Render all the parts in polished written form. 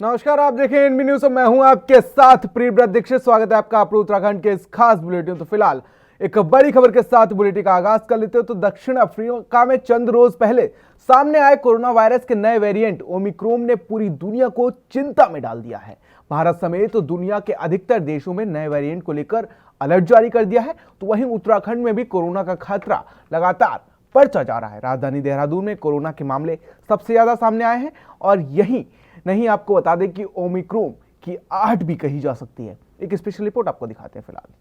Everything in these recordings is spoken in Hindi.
नमस्कार, आप देखें एनबी न्यूज और मैं हूं आपके साथ प्रियव्रत दीक्षित। स्वागत है आपका अपने उत्तराखंड के इस खास बुलेटिन। तो फिलहाल एक बड़ी खबर के साथ बुलेटिन का आगाज कर लेते हो। तो दक्षिण अफ्रीका में चंद रोज पहले सामने आए कोरोना वायरस के नए वेरिएंट ओमिक्रॉन ने पूरी दुनिया को चिंता में डाल दिया है। भारत समेत तो दुनिया के अधिकतर देशों में नए वेरिएंट को लेकर अलर्ट जारी कर दिया है। तो वहीं उत्तराखंड में भी कोरोना का खतरा लगातार बढ़ता जा रहा है। राजधानी देहरादून में कोरोना के मामले सबसे ज्यादा सामने आए हैं और यही नहीं, आपको बता दें कि ओमिक्रॉन की आहट भी कही जा सकती है। एक स्पेशल रिपोर्ट आपको दिखाते हैं। फिलहाल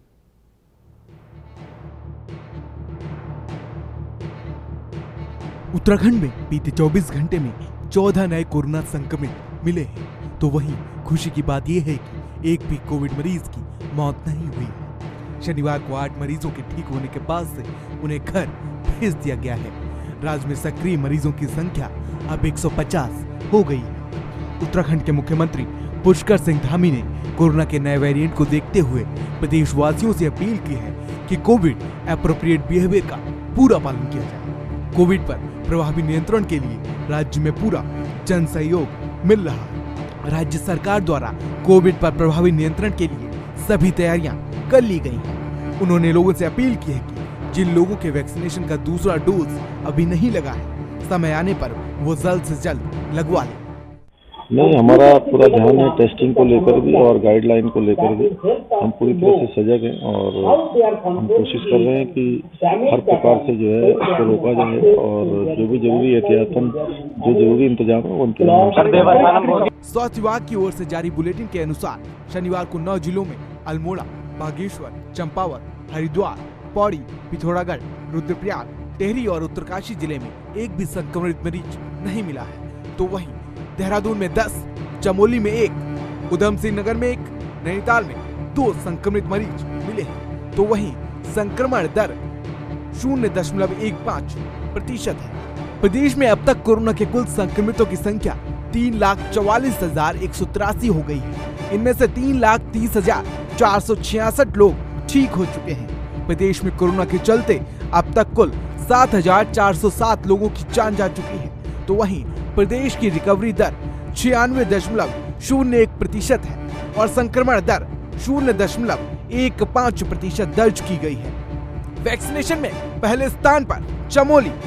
उत्तराखंड में बीते 24 घंटे में 14 नए कोरोना संक्रमित मिले हैं। तो वहीं खुशी की बात यह है कि एक भी कोविड मरीज की मौत नहीं हुई है। शनिवार को 8 मरीजों के ठीक होने के बाद से उन्हें घर भेज दिया गया है। राज्य में सक्रिय मरीजों की संख्या अब 150 हो गई है। उत्तराखंड के मुख्यमंत्री पुष्कर सिंह धामी ने कोरोना के नए वेरिएंट को देखते हुए प्रदेशवासियों से अपील की है कि कोविड एप्रोप्रिएट बिहेवियर का पूरा पालन किया जाए। कोविड पर प्रभावी नियंत्रण के लिए राज्य में पूरा जन सहयोग मिल रहा है। राज्य सरकार द्वारा कोविड पर प्रभावी नियंत्रण के लिए सभी तैयारियां कर ली गई हैं। उन्होंने लोगों से अपील की है कि जिन लोगों के वैक्सीनेशन का दूसरा डोज अभी नहीं लगा है, समय आने पर वो जल्द से जल्द लगवा लें। नहीं, हमारा पूरा ध्यान है टेस्टिंग को लेकर भी और गाइडलाइन को लेकर भी। हम पूरी तरह से सजग हैं और हम कोशिश कर रहे हैं कि हर प्रकार से जो है इसको रोका जाए और जो भी जरूरी एहतियातन जो जरूरी इंतजाम है वो इंतजाम कर। स्वास्थ्य विभाग की ओर से जारी बुलेटिन के अनुसार शनिवार को 9 जिलों में अल्मोड़ा, बागेश्वर, चंपावत, हरिद्वार, पौड़ी, पिथौरागढ़, रुद्रप्रयाग, टिहरी और उत्तरकाशी जिले में एक भी संक्रमित मरीज नहीं मिला है। तो वहीं देहरादून में 10, चमोली में 1, उधम सिंह नगर में 1, नैनीताल में 2 संक्रमित मरीज मिले हैं। तो वहीं संक्रमण दर 0.15% है। प्रदेश में अब तक कोरोना के कुल संक्रमितों की संख्या 3,44,183 हो गई है। इनमें से 3,30,466 लोग ठीक हो चुके हैं। प्रदेश में कोरोना के चलते अब तक कुल 7,407 लोगों की जान जा चुकी है। तो वहीं प्रदेश की रिकवरी दर 96.01% है और संक्रमण दर 0.15% दर्ज की गई है। वैक्सीनेशन में पहले स्थान पर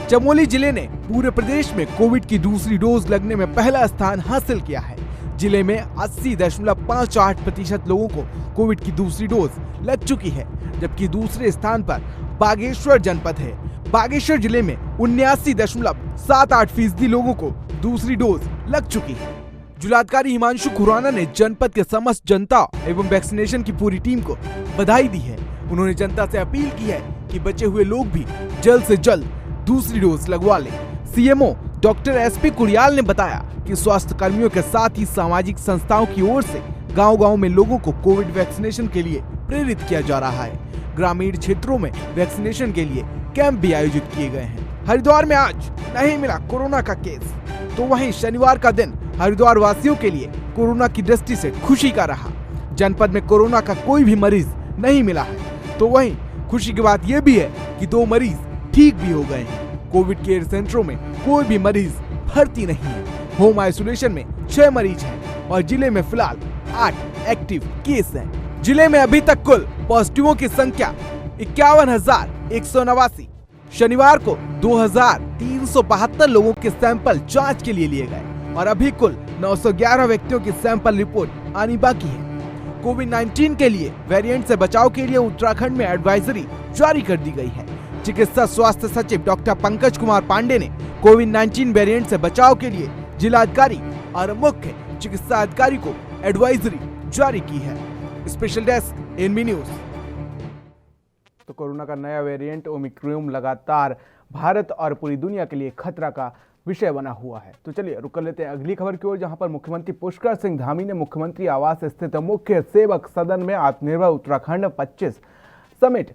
चमोली जिले ने पूरे प्रदेश में कोविड की दूसरी डोज लगने में पहला स्थान हासिल किया है। जिले में 80.58% लोगों को कोविड की दूसरी डोज लग चुकी है, जबकि दूसरे स्थान पर बागेश्वर जनपद है। बागेश्वर जिले में 79.78% लोगों को दूसरी डोज लग चुकी है। जिलाधिकारी हिमांशु खुराना ने जनपद के समस्त जनता एवं वैक्सीनेशन की पूरी टीम को बधाई दी है। उन्होंने जनता से अपील की है कि बचे हुए लोग भी जल्द से जल्द दूसरी डोज लगवा लें। सीएमओ डॉक्टर एसपी कुरियाल ने बताया कि स्वास्थ्य कर्मियों के साथ ही सामाजिक संस्थाओं की ओर से गांव-गांव में लोगों को कोविड वैक्सीनेशन के लिए प्रेरित किया जा रहा है। ग्रामीण क्षेत्रों में वैक्सीनेशन के लिए कैंप भी आयोजित किए गए हैं। हरिद्वार में आज नहीं मिला कोरोना का केस, तो वहीं शनिवार का दिन हरिद्वार वासियों के लिए कोरोना की दृष्टि से खुशी का रहा। जनपद में कोरोना का कोई भी मरीज नहीं मिला है। तो वहीं खुशी की बात यह भी है कि 2 मरीज ठीक भी हो गए हैं। कोविड केयर सेंटरों में कोई भी मरीज भर्ती नहीं है। होम आइसोलेशन में 6 मरीज हैं और जिले में फिलहाल 8 एक्टिव केस हैं। जिले में अभी तक कुल पॉजिटिवों की संख्या 51,189। शनिवार को 2,372 लोगों के सैंपल जांच के लिए लिए गए और अभी कुल 911 व्यक्तियों की सैंपल रिपोर्ट आनी बाकी है। कोविड-19 के लिए वेरिएंट से बचाव के लिए उत्तराखंड में एडवाइजरी जारी कर दी गई है। चिकित्सा स्वास्थ्य सचिव डॉक्टर पंकज कुमार पांडे ने कोविड-19 वेरिएंट से बचाव के लिए जिलाधिकारी और मुख्य चिकित्सा अधिकारी को एडवाइजरी जारी की है। Special desk NB news. तो कोरोना का नया वेरिएंट ओमिक्रॉन लगातार भारत और पूरी दुनिया के लिए खतरा का विषय बना हुआ है। तो चलिए रुक कर लेते हैं अगली खबर की ओर, जहां पर मुख्यमंत्री पुष्कर सिंह धामी ने मुख्यमंत्री आवास स्थित मुख्य सेवक सदन में आत्मनिर्भर उत्तराखंड 25 समिट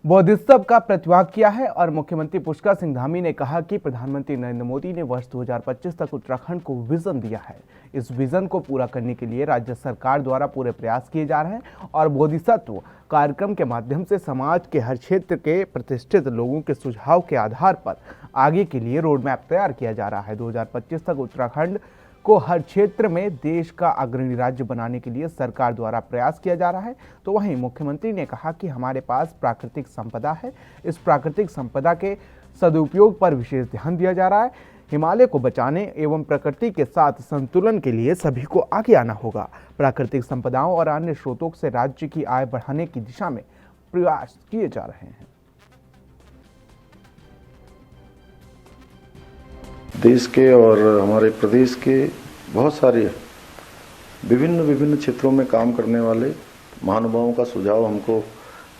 बोधिसत्व का प्रतिभाग किया है और मुख्यमंत्री पुष्कर सिंह धामी ने कहा कि प्रधानमंत्री नरेंद्र मोदी ने वर्ष 2025 तक उत्तराखंड को विजन दिया है। इस विजन को पूरा करने के लिए राज्य सरकार द्वारा पूरे प्रयास किए जा रहे हैं और बोधिसत्व कार्यक्रम के माध्यम से समाज के हर क्षेत्र के प्रतिष्ठित लोगों के सुझाव के आधार पर आगे के लिए रोड मैप तैयार किया जा रहा है। 2025 तक उत्तराखंड को हर क्षेत्र में देश का अग्रणी राज्य बनाने के लिए सरकार द्वारा प्रयास किया जा रहा है। तो वहीं मुख्यमंत्री ने कहा कि हमारे पास प्राकृतिक संपदा है, इस प्राकृतिक संपदा के सदुपयोग पर विशेष ध्यान दिया जा रहा है। हिमालय को बचाने एवं प्रकृति के साथ संतुलन के लिए सभी को आगे आना होगा। प्राकृतिक संपदाओं और अन्य स्रोतों से राज्य की आय बढ़ाने की दिशा में प्रयास किए जा रहे हैं। देश के और हमारे प्रदेश के बहुत सारे विभिन्न क्षेत्रों में काम करने वाले महानुभावों का सुझाव हमको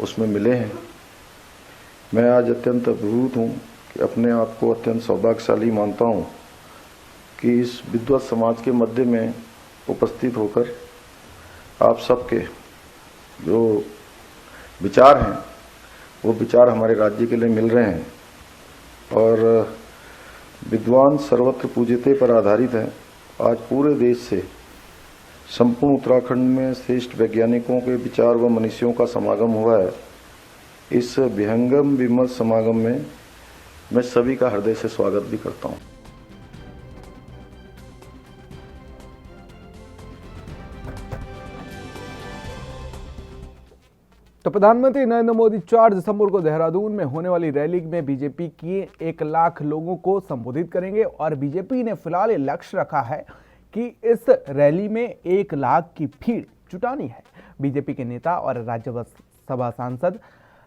उसमें मिले हैं। मैं आज अत्यंत अभिभूत हूँ कि अपने आप को अत्यंत सौभाग्यशाली मानता हूँ कि इस विद्वत समाज के मध्य में उपस्थित होकर आप सबके जो विचार हैं वो विचार हमारे राज्य के लिए मिल रहे हैं और विद्वान सर्वत्र पूज्यते पर आधारित है। आज पूरे देश से संपूर्ण उत्तराखंड में श्रेष्ठ वैज्ञानिकों के विचार व मनीषियों का समागम हुआ है। इस विहंगम विमर्श समागम में मैं सभी का हृदय से स्वागत भी करता हूँ। तो प्रधानमंत्री नरेंद्र मोदी 4 दिसंबर को देहरादून में होने वाली रैली में बीजेपी की 1 लाख लोगों को संबोधित करेंगे और बीजेपी ने फिलहाल ये लक्ष्य रखा है कि इस रैली में 1 लाख की भीड़ जुटानी है। बीजेपी के नेता और राज्यसभा सांसद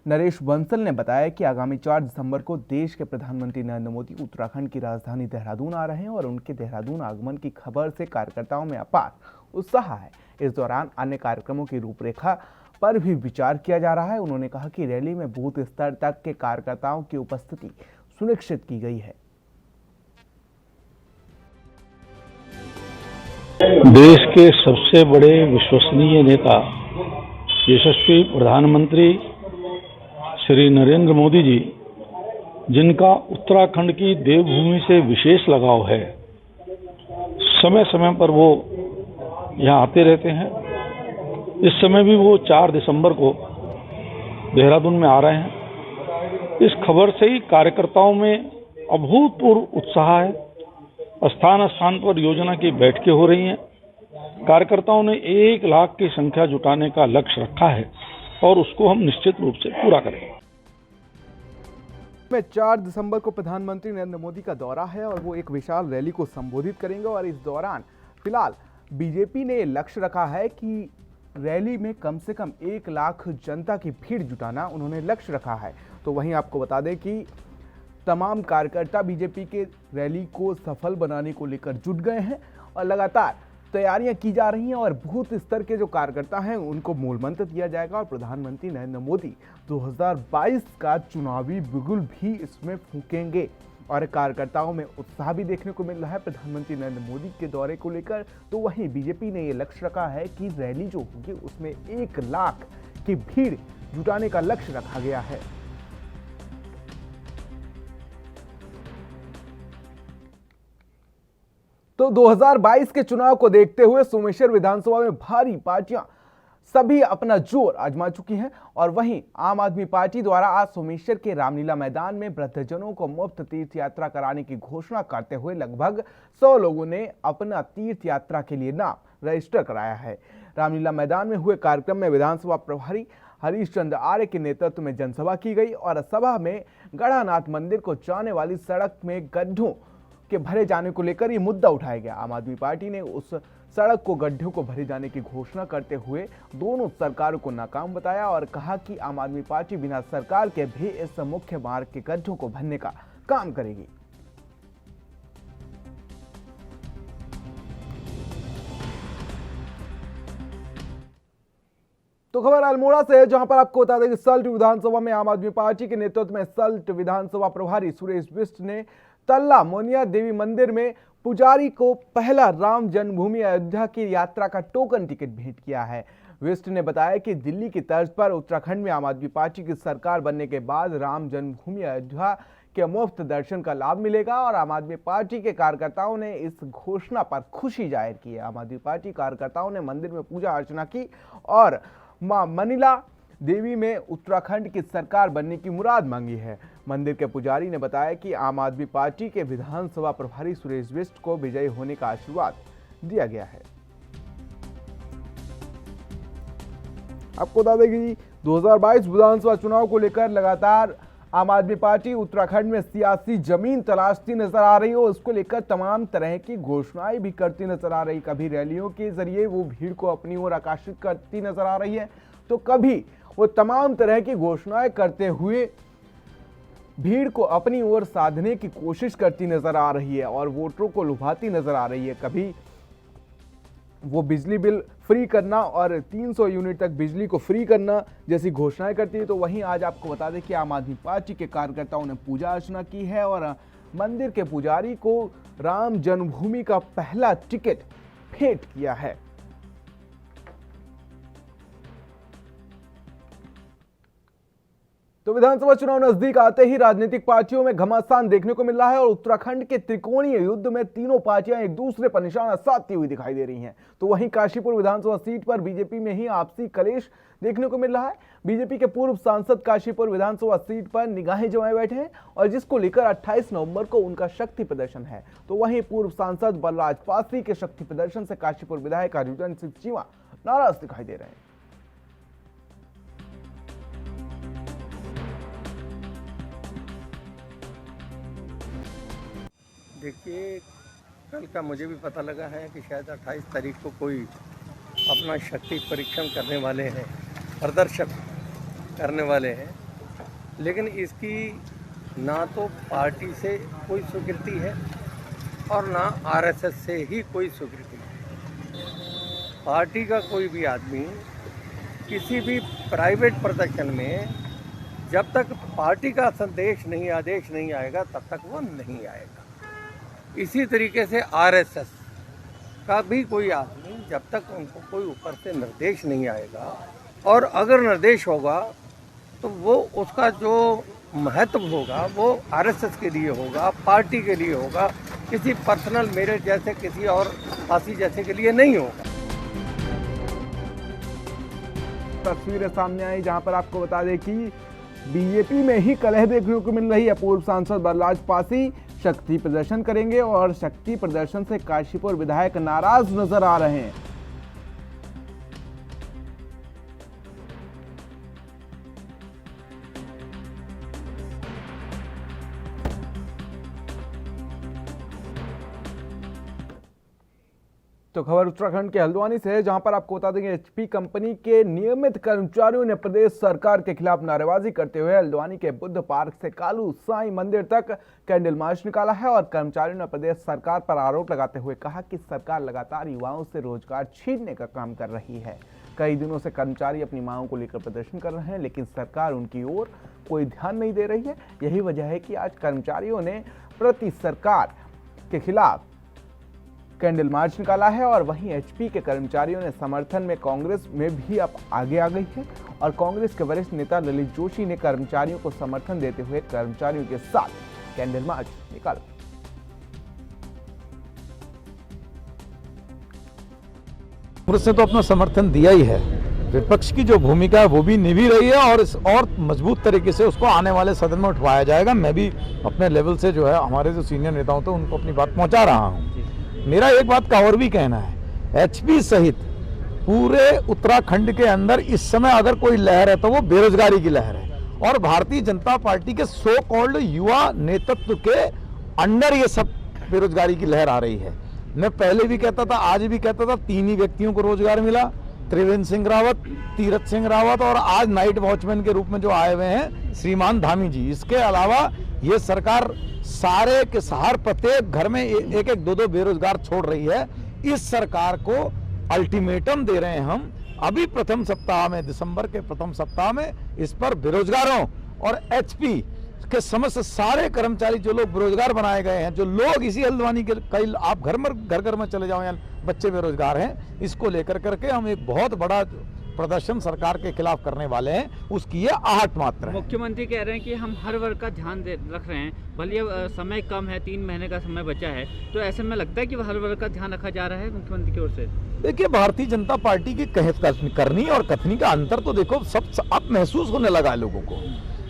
नरेश बंसल ने बताया कि आगामी 4 दिसंबर को देश के प्रधानमंत्री नरेंद्र मोदी उत्तराखंड की राजधानी देहरादून आ रहे हैं और उनके देहरादून आगमन की खबर से कार्यकर्ताओं में अपार उत्साह है। इस दौरान अन्य कार्यक्रमों की रूपरेखा पर भी विचार किया जा रहा है। उन्होंने कहा कि रैली में बूथ स्तर तक के कार्यकर्ताओं की उपस्थिति सुनिश्चित की गई है। देश के सबसे बड़े विश्वसनीय नेता यशस्वी प्रधानमंत्री श्री नरेंद्र मोदी जी, जिनका उत्तराखंड की देवभूमि से विशेष लगाव है, समय समय पर वो यहाँ आते रहते हैं। इस समय भी वो 4 दिसंबर को देहरादून में आ रहे हैं। इस खबर से ही कार्यकर्ताओं में अभूतपूर्व उत्साह है। स्थान स्थान पर योजना की बैठकें हो रही हैं। कार्यकर्ताओं ने 1 लाख की संख्या जुटाने का लक्ष्य रखा है और उसको हम निश्चित रूप से पूरा करेंगे। 4 दिसंबर को प्रधानमंत्री नरेंद्र मोदी का दौरा है और वो एक विशाल रैली को संबोधित करेंगे और इस दौरान फिलहाल बीजेपी ने लक्ष्य रखा है कि रैली में कम से कम 1 लाख जनता की भीड़ जुटाना उन्होंने लक्ष्य रखा है। तो वहीं आपको बता दें कि तमाम कार्यकर्ता बीजेपी के रैली को सफल बनाने को लेकर जुट गए हैं और लगातार तैयारियां की जा रही हैं और बूथ स्तर के जो कार्यकर्ता हैं उनको मूल मंत्र दिया जाएगा और प्रधानमंत्री नरेंद्र मोदी 2022 का चुनावी बिगुल भी इसमें फूकेंगे और कार्यकर्ताओं में उत्साह भी देखने को मिल रहा है प्रधानमंत्री नरेंद्र मोदी के दौरे को लेकर। तो वहीं बीजेपी ने ये लक्ष्य रखा है कि रैली जो होगी उसमें 1 लाख की भीड़ जुटाने का लक्ष्य रखा गया है। तो 2022 के चुनाव को देखते हुए सोमेश्वर विधानसभा में भारी पार्टियां सभी अपना जोर आजमा चुकी हैं और वहीं आम आदमी पार्टी द्वारा आज सोमेश्वर के रामलीला मैदान में वृद्धजनों को मुफ्त तीर्थ यात्रा कराने की घोषणा करते हुए लगभग 100 लोगों ने अपना तीर्थ यात्रा के लिए नाम रजिस्टर कराया है। रामलीला मैदान में हुए कार्यक्रम में विधानसभा प्रभारी हरीश चंद्र आर्य के नेतृत्व में जनसभा की गई और सभा में गढ़ानाथ मंदिर को जाने वाली सड़क में गड्ढों के भरे जाने को लेकर ये मुद्दा उठाया गया। आम आदमी पार्टी ने उस सड़क को गड्ढों को भरे जाने की घोषणा करते हुए दोनों सरकारों को नाकाम बताया और कहा कि आम आदमी पार्टी बिना सरकार के भी इस मुख्य मार्ग के गड्ढों को भरने का काम करेगी। तो खबर अल्मोड़ा से है, जहां पर आपको बता दें कि सल्ट विधानसभा में आम आदमी पार्टी के नेतृत्व में सल्ट विधानसभा प्रभारी सुरेश बिष्ट ने तल्ला मोनिया देवी मंदिर में पुजारी को पहला राम जन्मभूमि अयोध्या की यात्रा का टोकन टिकट भेंट किया है। बिष्ट ने बताया कि दिल्ली की तर्ज पर उत्तराखंड में आम आदमी पार्टी की सरकार बनने के बाद राम जन्मभूमि अयोध्या के मुफ्त दर्शन का लाभ मिलेगा और आम आदमी पार्टी के कार्यकर्ताओं ने इस घोषणा पर खुशी जाहिर की है। आम आदमी पार्टी कार्यकर्ताओं ने मंदिर में पूजा अर्चना की और मां मनीला देवी में उत्तराखंड की सरकार बनने की मुराद मांगी है। मंदिर के पुजारी ने बताया कि आम आदमी पार्टी के विधानसभा प्रभारी सुरेश बिष्ट को विजयी होने का आशीर्वाद दिया गया है। आपको बता दें कि 2022 विधानसभा चुनाव को लेकर लगातार आम आदमी पार्टी उत्तराखंड में सियासी जमीन तलाशती नजर आ रही है और उसको लेकर तमाम तरह की घोषणाएं भी करती नजर आ रही। कभी रैलियों के जरिए वो भीड़ को अपनी ओर आकर्षित करती नजर आ रही है, तो कभी वो तमाम तरह की घोषणाएं करते हुए भीड़ को अपनी ओर साधने की कोशिश करती नजर आ रही है और वोटरों को लुभाती नजर आ रही है। कभी वो बिजली बिल फ्री करना और 300 यूनिट तक बिजली को फ्री करना जैसी घोषणाएं करती है, तो वहीं आज आपको बता दें कि आम आदमी पार्टी के कार्यकर्ताओं ने पूजा अर्चना की है और मंदिर के पुजारी को राम जन्मभूमि का पहला टिकट भेंट किया है। तो विधानसभा चुनाव नजदीक आते ही राजनीतिक पार्टियों में घमासान देखने को मिल रहा है और उत्तराखंड के त्रिकोणीय युद्ध में तीनों पार्टियां एक दूसरे पर निशाना साधती हुई दिखाई दे रही हैं। तो वहीं काशीपुर विधानसभा सीट पर बीजेपी में ही आपसी कलेश देखने को मिल रहा है। बीजेपी के पूर्व सांसद काशीपुर विधानसभा सीट पर निगाहें जमाए बैठे हैं और जिसको लेकर 28 नवंबर को उनका शक्ति प्रदर्शन है। तो वहीं पूर्व सांसद बलराज पासी के शक्ति प्रदर्शन से काशीपुर विधायक हरिवंश सिंह चीमा नाराज दिखाई दे रहे हैं। देखिए, कल का मुझे भी पता लगा है कि शायद 28 तारीख को कोई अपना शक्ति परीक्षण करने वाले हैं, प्रदर्शन करने वाले हैं, लेकिन इसकी ना तो पार्टी से कोई स्वीकृति है और ना आरएसएस से ही कोई स्वीकृति है। पार्टी का कोई भी आदमी किसी भी प्राइवेट प्रदर्शन में जब तक पार्टी का संदेश नहीं, आदेश नहीं आएगा तब तक वो नहीं आएगा। इसी तरीके से आरएसएस का भी कोई आदमी जब तक उनको कोई ऊपर से निर्देश नहीं आएगा और अगर निर्देश होगा तो वो उसका जो महत्व होगा वो आरएसएस के लिए होगा, पार्टी के लिए होगा, किसी पर्सनल मेरे जैसे किसी और पासी जैसे के लिए नहीं होगा। तस्वीरें सामने आई जहां पर आपको बता दें कि बीजेपी में ही कलह देखने को मिल रही है। पूर्व सांसद बलराज पासी शक्ति प्रदर्शन करेंगे और शक्ति प्रदर्शन से काशीपुर विधायक नाराज नजर आ रहे हैं। तो खबर उत्तराखंड के हल्द्वानी से है जहां पर आपको बता देंगे एचपी कंपनी के नियमित कर्मचारियों ने प्रदेश सरकार के खिलाफ नारेबाजी करते हुए हल्द्वानी के बुद्ध पार्क से कालू साईं मंदिर तक कैंडल मार्च निकाला है और कर्मचारियों ने प्रदेश सरकार पर आरोप लगाते हुए कहा कि सरकार लगातार युवाओं से रोजगार छीनने का काम कर रही है। कई दिनों से कर्मचारी अपनी मांगों को लेकर प्रदर्शन कर रहे हैं लेकिन सरकार उनकी ओर कोई ध्यान नहीं दे रही है। यही वजह है कि आज कर्मचारियों ने प्रति सरकार के खिलाफ कैंडल मार्च निकाला है और वहीं एचपी के कर्मचारियों ने समर्थन में कांग्रेस में भी अब आगे आ गई है और कांग्रेस के वरिष्ठ नेता ललित जोशी ने कर्मचारियों को समर्थन देते हुए कर्मचारियों के साथ कैंडल मार्च निकाला। कांग्रेस ने तो अपना समर्थन दिया ही है, विपक्ष की जो भूमिका है वो भी निभी रही है और मजबूत तरीके से उसको आने वाले सदन में उठवाया जाएगा। मैं भी अपने लेवल से जो है हमारे जो सीनियर नेताओं थे उनको अपनी बात पहुंचा रहा हूं। मेरा एक बात का और भी कहना है, एचपी सहित पूरे उत्तराखंड के अंदर इस समय अगर कोई लहर है तो वो बेरोजगारी की लहर है और भारतीय जनता पार्टी के सो कॉल्ड युवा नेतृत्व के अंडर ये सब बेरोजगारी की लहर आ रही है। मैं पहले भी कहता था, आज भी कहता था, 3 ही व्यक्तियों को रोजगार मिला, त्रिवेंद्र सिंह रावत, तीरथ सिंह रावत और आज नाइट वॉचमैन के रूप में जो आए हुए हैं श्रीमान धामी जी। इसके अलावा ये सरकार सारे के हर प्रत्येक घर में एक एक 2 बेरोजगार छोड़ रही है। इस सरकार को अल्टीमेटम दे रहे हैं हम अभी प्रथम सप्ताह में, दिसंबर के प्रथम सप्ताह में इस पर बेरोजगारों और एचपी के समस्त सारे कर्मचारी जो लोग बेरोजगार बनाए गए हैं, जो लोग इसी हल्द्वानी के कई आप घर में चले जाओ, यहाँ बच्चे बेरोजगार हैं, इसको लेकर करके हम एक बहुत बड़ा प्रदर्शन सरकार के खिलाफ करने वाले हैं उसकी ये आहट मात्र है। मुख्यमंत्री कह रहे हैं कि हम हर वर्ग का ध्यान रख रहे हैं, भले समय कम है, 3 महीने का समय बचा है, तो ऐसे में लगता है कि हर वर्ग का ध्यान रखा जा रहा है मुख्यमंत्री की ओर से। देखिए, भारतीय जनता पार्टी की करनी और कथनी का अंतर तो देखो सब अब महसूस होने लगा है लोगों को।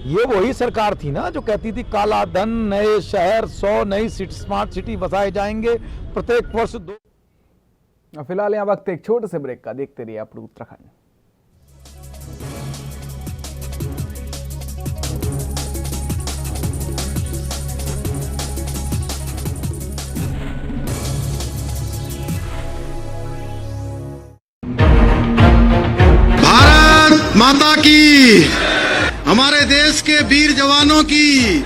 ये वही सरकार थी ना जो कहती थी काला धन, नए शहर, 100 नई स्मार्ट सिटी बसाए जाएंगे प्रत्येक वर्ष 2। फिलहाल यहाँ वक्त एक छोटे से ब्रेक का, देखते रहिए अपनी उत्तराखंड। भारत माता की, हमारे देश के वीर जवानों की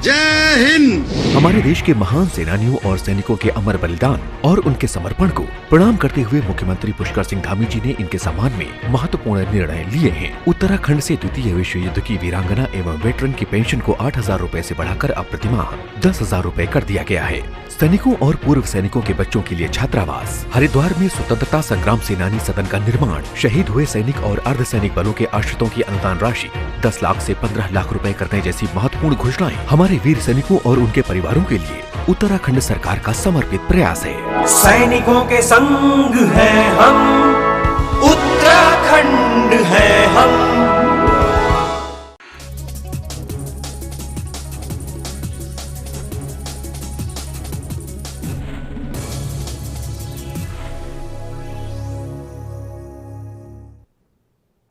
जय हिंद। हमारे देश के महान सेनानियों और सैनिकों के अमर बलिदान और उनके समर्पण को प्रणाम करते हुए मुख्यमंत्री पुष्कर सिंह धामी जी ने इनके सम्मान में महत्वपूर्ण निर्णय लिए हैं। उत्तराखंड से द्वितीय विश्व युद्ध की वीरांगना एवं वेटरन की पेंशन को 8,000 रूपए से बढ़ाकर अब प्रतिमाह 10,000 रूपए कर दिया गया है। सैनिकों और पूर्व सैनिकों के बच्चों के लिए छात्रावास। हरिद्वार में स्वतंत्रता संग्राम सेनानी सदन का निर्माण। शहीद हुए सैनिक और अर्धसैनिक बलों के आश्रितों की अनुदान राशि 10 लाख से 15 लाख रुपए करने जैसी महत्वपूर्ण घोषणाएं हमारे वीर सैनिकों और उनके परिवारों के लिए उत्तराखंड सरकार का समर्पित प्रयास है। सैनिकों के संग हैं हम, उत्तराखंड है हम।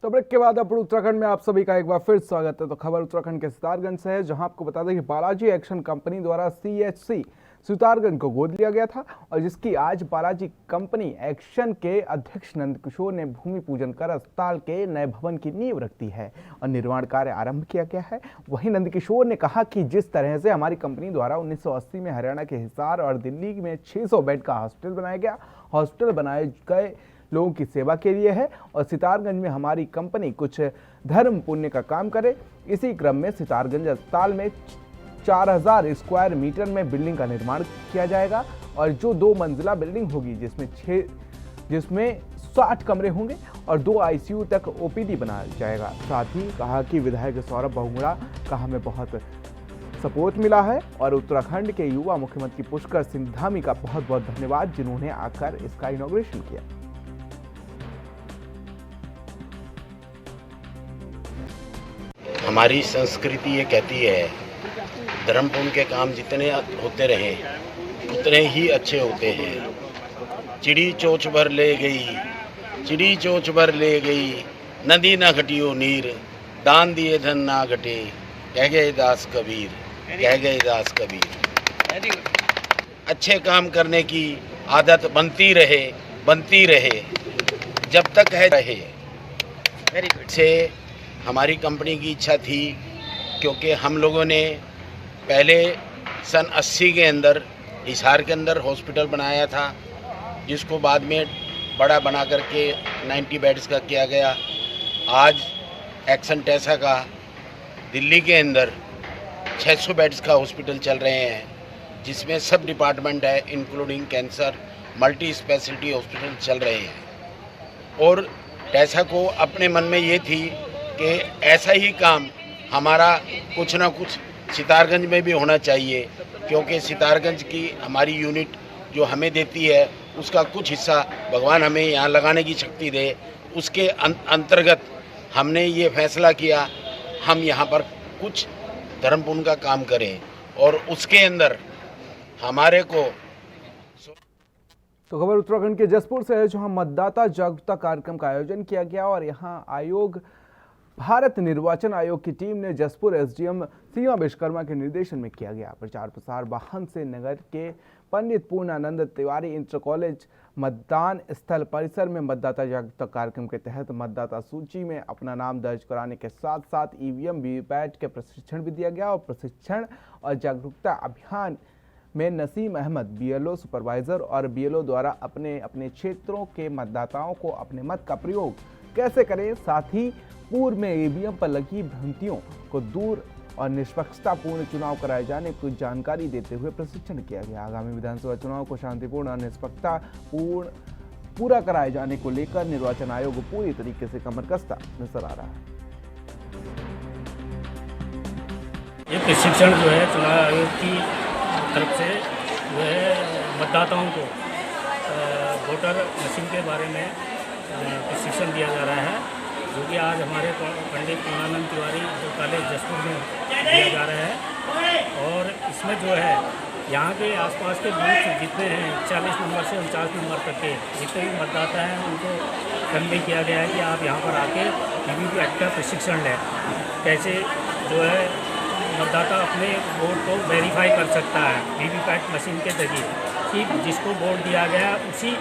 तो ब्रेक के बाद अपने उत्तराखंड में आप सभी का एक बार फिर स्वागत है। तो खबर उत्तराखंड के सितारगंज से है, जहां आपको बता दें कि बालाजी एक्शन कंपनी द्वारा CHC सितारगंज को गोद लिया गया था और जिसकी आज बालाजी कंपनी एक्शन के अध्यक्ष नंद किशोर ने भूमि पूजन कर अस्पताल के नए भवन की नींव रख दी है और निर्माण कार्य आरंभ किया गया है। वहीं नंद किशोर ने कहा कि जिस तरह से हमारी कंपनी द्वारा 1980 में हरियाणा के हिसार और दिल्ली में 600 बेड का हॉस्पिटल बनाया गया, हॉस्पिटल बनाए गए लोगों की सेवा के लिए है और सितारगंज में हमारी कंपनी कुछ धर्म पुण्य का काम करे। इसी क्रम में सितारगंज अस्पताल में 4000 स्क्वायर मीटर में बिल्डिंग का निर्माण किया जाएगा और जो 2 मंजिला बिल्डिंग होगी जिसमें 60 कमरे होंगे और 2 ICU तक OPD बनाया जाएगा। साथ ही कहा कि विधायक सौरभ बहुगुणा का हमें बहुत सपोर्ट मिला है और उत्तराखंड के युवा मुख्यमंत्री पुष्कर सिंह धामी का बहुत बहुत धन्यवाद जिन्होंने आकर इसका इनॉग्रेशन किया। हमारी संस्कृति ये कहती है धर्म पुण्य के काम जितने होते रहे उतने ही अच्छे होते हैं। चिड़ी चोच भर ले गई, चिड़ी चोच भर ले गई, नदी ना घटियो नीर, दान दिए धन ना घटे, कह गए दास कबीर, कह गए दास कबीर। अच्छे काम करने की आदत बनती रहे जब तक है रहे। से हमारी कंपनी की इच्छा थी क्योंकि हम लोगों ने पहले सन 80 के अंदर हिसार के अंदर हॉस्पिटल बनाया था जिसको बाद में बड़ा बना करके 90 बेड्स का किया गया। आज एक्शन टेसा का दिल्ली के अंदर 600 बेड्स का हॉस्पिटल चल रहे हैं जिसमें सब डिपार्टमेंट है including cancer, multi speciality hospital चल रहे हैं। और टेसा को अपने मन में ये थी कि ऐसा ही काम हमारा कुछ ना कुछ सितारगंज में भी होना चाहिए क्योंकि सितारगंज की हमारी यूनिट जो हमें देती है उसका कुछ हिस्सा भगवान हमें यहाँ लगाने की शक्ति दे। उसके अंतर्गत हमने ये फैसला किया हम यहाँ पर कुछ धर्म पुण्य का काम करें और उसके अंदर हमारे को। तो खबर उत्तराखंड के जसपुर से है, जहां मतदाता जागरूकता कार्यक्रम का आयोजन किया गया और यहां भारत निर्वाचन आयोग की टीम ने जसपुर SDM सीमा विश्वकर्मा के निर्देशन में किया गया। प्रचार प्रसार वाहन से नगर के पंडित पूर्णानंद तिवारी इंटर कॉलेज मतदान स्थल परिसर में मतदाता जागरूकता कार्यक्रम के तहत मतदाता सूची में अपना नाम दर्ज कराने के साथ साथ EVM वीवीपैट के प्रशिक्षण भी दिया गया और प्रशिक्षण और जागरूकता अभियान में नसीम अहमद BLO सुपरवाइजर और BLO द्वारा अपने अपने क्षेत्रों के मतदाताओं को अपने मत का प्रयोग कैसे करें, साथ ही पूर्व में EVM पर लगी भ्रांतियों को दूर और निष्पक्षतापूर्ण चुनाव कराए जाने की जानकारी देते हुए प्रशिक्षण किया गया। आगामी विधानसभा चुनाव को शांतिपूर्ण और निष्पक्षतापूर्ण पूरा कराए जाने को लेकर निर्वाचन आयोग पूरी तरीके से कमर कसता नजर आ रहा है। ये प्रशिक्षण जो है चुनाव आयोग की तरफ से जो है मतदाताओं को वोटर मशीन के बारे में प्रशिक्षण दिया जा रहा है, जो कि आज हमारे पंडित पूर्णानंद तिवारी कॉलेज जसपुर में दिया जा रहा है। और इसमें जो है यहाँ के आसपास के बूथ जितने हैं 40 नंबर से 49 नंबर तक के जितने भी मतदाता हैं उनको कन्वे किया गया है कि आप यहाँ पर आके वीवीपैट का प्रशिक्षण लें, कैसे जो है मतदाता अपने वोट को वेरीफाई कर सकता है वीवीपैट मशीन के जरिए, कि जिसको वोट दिया गया उसी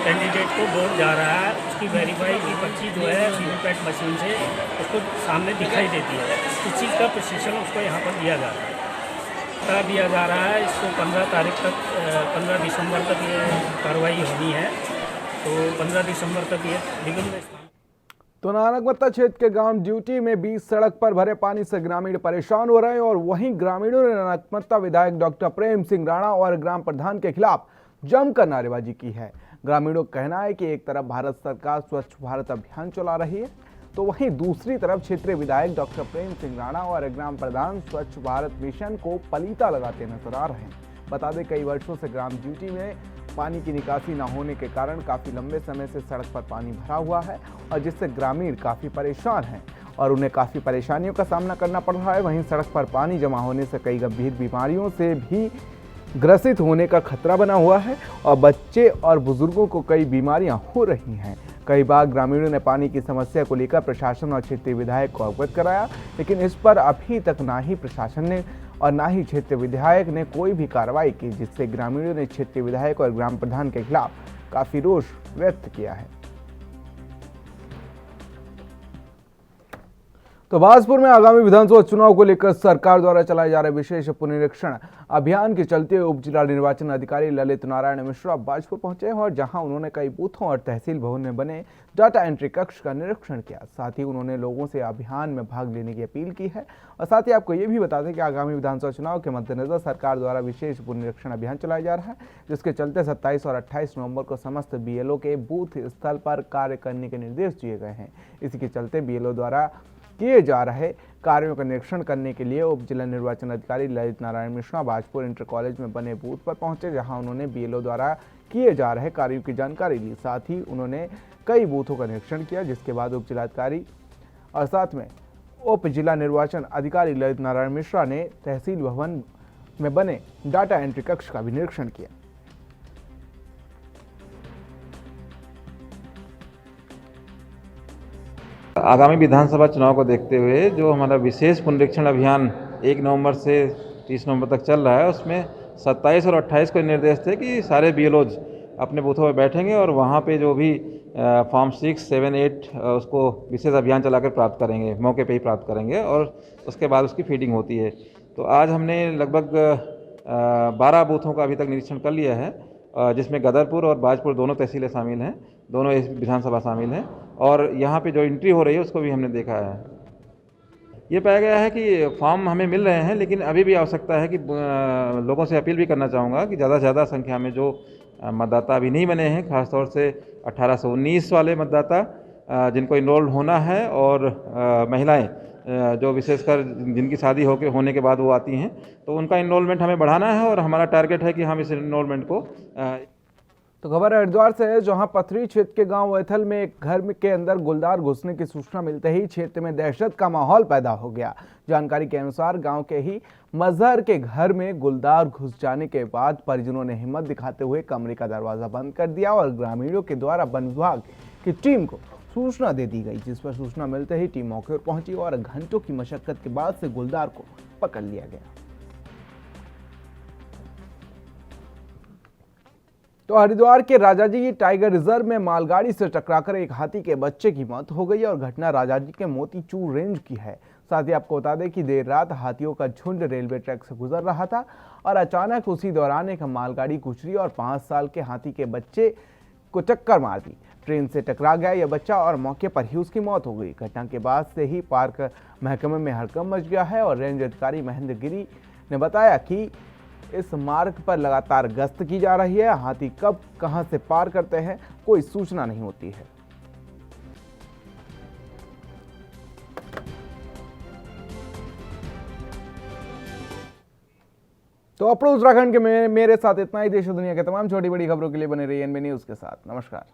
कैंडिडेट को वोट जा रहा है, उसकी वेरीफाई की पर्ची जो है वीवीपैट मशीन से उसको सामने दिखाई देती है। इस चीज़ का प्रशिक्षण उसको यहाँ पर दिया जा रहा है, दिया जा रहा है। इसको 15 तारीख तक 15 दिसंबर तक ये कार्रवाई होनी है, तो 15 दिसंबर तक ये विभिन्न तो नानकमत्ता क्षेत्र के गांव ड्यूटी में बीच सड़क पर भरे पानी से ग्रामीण परेशान हो रहे हैं और वहीं ग्रामीणों ने नानकमत्ता विधायक डॉक्टर प्रेम सिंह राणा और ग्राम प्रधान के खिलाफ जमकर नारेबाजी की है। ग्रामीणों का कहना है कि एक तरफ भारत सरकार स्वच्छ भारत अभियान चला रही है, तो वहीं दूसरी तरफ क्षेत्रीय विधायक डॉक्टर प्रेम सिंह राणा और ग्राम प्रधान स्वच्छ भारत मिशन को पलीता लगाते नजर आ रहे हैं। बता दें कई वर्षों से ग्राम ड्यूटी में पानी की निकासी न होने के कारण काफी लंबे समय से सड़क पर पानी भरा हुआ है और जिससे ग्रामीण काफी परेशान हैं और उन्हें काफी परेशानियों का सामना करना पड़ रहा है। वहीं सड़क पर पानी जमा होने से कई गंभीर बीमारियों से भी ग्रसित होने का खतरा बना हुआ है और बच्चे और बुजुर्गों को कई बीमारियां हो रही हैं। कई बार ग्रामीणों ने पानी की समस्या को लेकर प्रशासन और क्षेत्रीय विधायक को अवगत कराया, लेकिन इस पर अभी तक ना ही प्रशासन ने और ना ही क्षेत्रीय विधायक ने कोई भी कार्रवाई की, जिससे ग्रामीणों ने क्षेत्रीय विधायक और ग्राम प्रधान के खिलाफ काफी रोष व्यक्त किया है। तो बाजपुर में आगामी विधानसभा चुनाव को लेकर सरकार द्वारा चलाए जा रहे विशेष पुनरीक्षण अभियान के चलते उप जिला निर्वाचन अधिकारी ललित नारायण मिश्रा बाजपुर पहुंचे और जहां उन्होंने कई बूथों और तहसील भवन में बने डाटा एंट्री कक्ष का निरीक्षण किया। साथ ही उन्होंने लोगों से अभियान में भाग लेने की अपील की है और साथ ही आपको ये भी बता दें कि आगामी विधानसभा चुनाव के मद्देनजर सरकार द्वारा विशेष पुनरीक्षण अभियान चलाया जा रहा है, जिसके चलते 27 और 28 नवंबर को समस्त बीएलओ के बूथ स्थल पर कार्य करने के निर्देश दिए गए हैं। इसी के चलते बीएलओ द्वारा किए जा रहे कार्यों का निरीक्षण करने के लिए उप जिला निर्वाचन अधिकारी ललित नारायण मिश्रा बाजपुर इंटर कॉलेज में बने बूथ पर पहुंचे, जहां उन्होंने बीएलओ द्वारा किए जा रहे कार्यों की जानकारी ली। साथ ही उन्होंने कई बूथों का निरीक्षण किया, जिसके बाद उप जिलाधिकारी और साथ में उप जिला निर्वाचन अधिकारी ललित नारायण मिश्रा ने तहसील भवन में बने डाटा एंट्री कक्ष का भी निरीक्षण किया। आगामी विधानसभा चुनाव को देखते हुए जो हमारा विशेष पुनरीक्षण अभियान 1 नवंबर से 30 नवंबर तक चल रहा है, उसमें 27 और 28 को निर्देश थे कि सारे बीएलओज अपने बूथों में बैठेंगे और वहाँ पे जो भी फॉर्म 6, 7, 8 उसको विशेष अभियान चलाकर प्राप्त करेंगे, मौके पे ही प्राप्त करेंगे और उसके बाद उसकी फीडिंग होती है। तो आज हमने लगभग 12 बूथों का अभी तक निरीक्षण कर लिया है, जिसमें गदरपुर और बाजपुर दोनों तहसीलें शामिल हैं, दोनों इस विधानसभा शामिल हैं और यहाँ पे जो एंट्री हो रही है उसको भी हमने देखा है। ये पाया गया है कि फॉर्म हमें मिल रहे हैं, लेकिन अभी भी आवश्यकता है कि लोगों से अपील भी करना चाहूँगा कि ज़्यादा से ज़्यादा संख्या में जो मतदाता अभी नहीं बने हैं, खासतौर से 18 से 19 वाले मतदाता जिनको इनरोल होना है और महिलाएं जो विशेषकर जिनकी शादी होने के बाद वो आती हैं, तो उनका इनरोलमेंट हमें बढ़ाना है और हमारा टारगेट है कि हम इस इनरोलमेंट को तो खबर हरिद्वार से है, जहां पथरी क्षेत्र के गांव वैथल में एक घर के अंदर गुलदार घुसने की सूचना मिलते ही क्षेत्र में दहशत का माहौल पैदा हो गया। जानकारी के अनुसार गांव के ही मजहर के घर में गुलदार घुस जाने के बाद परिजनों ने हिम्मत दिखाते हुए कमरे का दरवाजा बंद कर दिया और ग्रामीणों के द्वारा वन विभाग की टीम को सूचना दे दी गई, जिस पर सूचना मिलते ही टीम मौके पर पहुंची और घंटों की मशक्कत के बाद से गुलदार को पकड़ लिया गया। तो हरिद्वार के राजाजी टाइगर रिजर्व में मालगाड़ी से टकराकर एक हाथी के बच्चे की मौत हो गई और घटना राजाजी के मोतीचूर रेंज की है। साथ ही आपको बता दें कि देर रात हाथियों का झुंड रेलवे ट्रैक से गुजर रहा था और अचानक उसी दौरान एक मालगाड़ी गुजरी और 5 साल के हाथी के बच्चे को टक्कर मार दी। ट्रेन से टकरा गया यह बच्चा और मौके पर ही उसकी मौत हो गई। घटना के बाद से ही पार्क महकमे में हड़कंप मच गया है और रेंज अधिकारी महेंद्र गिरी ने बताया कि इस मार्ग पर लगातार गश्त की जा रही है। हाथी कब कहां से पार करते हैं कोई सूचना नहीं होती है। तो अपने उत्तराखंड के मेरे साथ इतना ही। देश और दुनिया के तमाम छोटी बड़ी खबरों के लिए बने रहिए एनबी न्यूज के साथ। नमस्कार।